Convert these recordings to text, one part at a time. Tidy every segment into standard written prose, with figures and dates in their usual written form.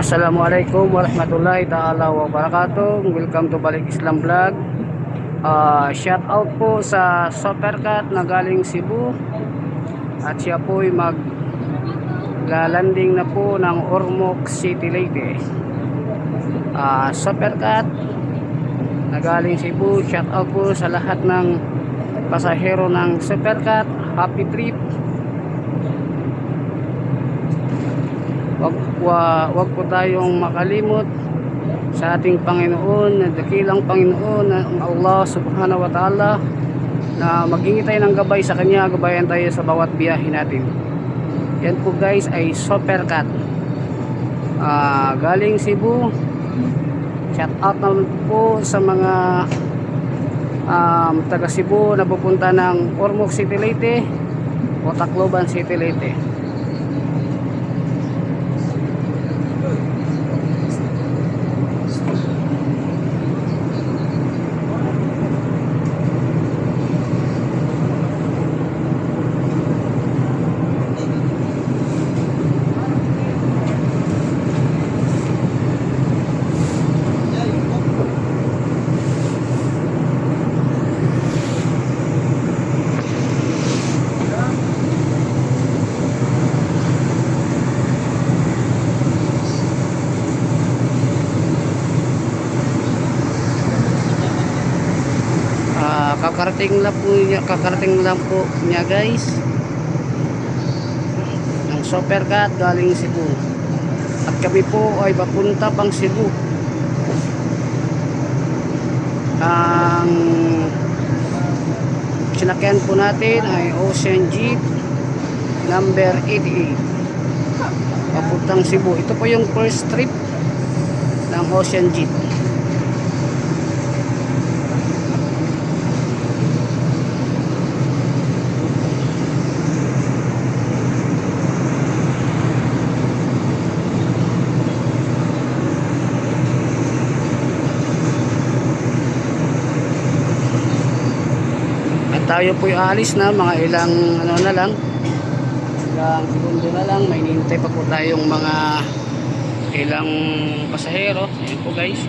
Assalamualaikum warahmatullahi ta'ala wabarakatuh. Welcome to Balik Islam Vlog. Shout out po sa Supercat na galing Cebu. At siya po ay maglalanding na po ng Ormoc City Leyte. Supercat na galing Cebu. Shout out po sa lahat ng pasahero ng Supercat. Happy trip. Wag po tayong makalimot sa ating Panginoon, na dakilang Panginoon na Allah subhanahu wa ta'ala, na maghingi tayo ng gabay sa Kanya, gabayan tayo sa bawat biyahe natin. Yan po guys ay Supercat galing Cebu. Shout out na po sa mga taga Cebu na pupunta ng Ormoc City Leyte o Tacloban City Leyte. Kakarating lang po niya guys ng Supercat galing Cebu, at kami po ay papunta pang Cebu. Ang sinakyan po natin ay Ocean Jeep number 88 papuntang Cebu. Ito po yung first trip ng Ocean Jeep. Tayo po aalis na, mga ilang ilang segundo na lang. May hinihintay pa po tayong mga ilang pasahero. Ayan po guys.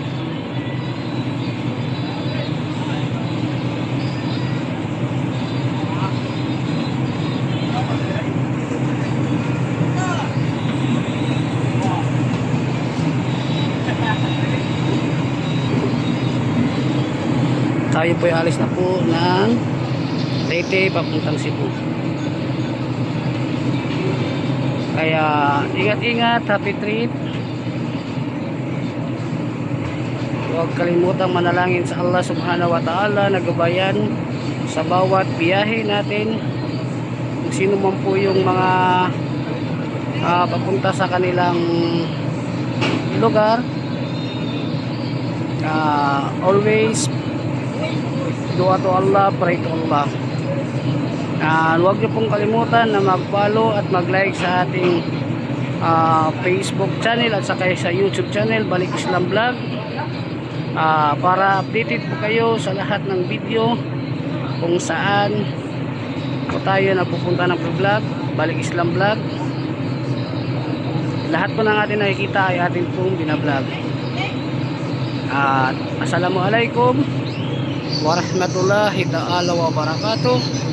Tayo po aalis na po ng Leyte papuntang Cebu. Kaya ingat-ingat, happy trip. Huwag kalimutang manalangin sa Allah subhanahu wa ta'ala na gabayan sa bawat biyahe natin. Kung sino man po yung mga papunta sa kanilang lugar, always dua to Allah, pray to Allah. Huwag niyo pong kalimutan na mag-follow at mag-like sa ating Facebook channel at saka sa YouTube channel Balik Islam Vlog, para updated po kayo sa lahat ng video kung saan po tayo napupunta ng vlog, Balik Islam Vlog. Lahat po ng ating nakikita ay ating pong binablog. Assalamualaikum warahmatullahi ta'ala wabarakatuh.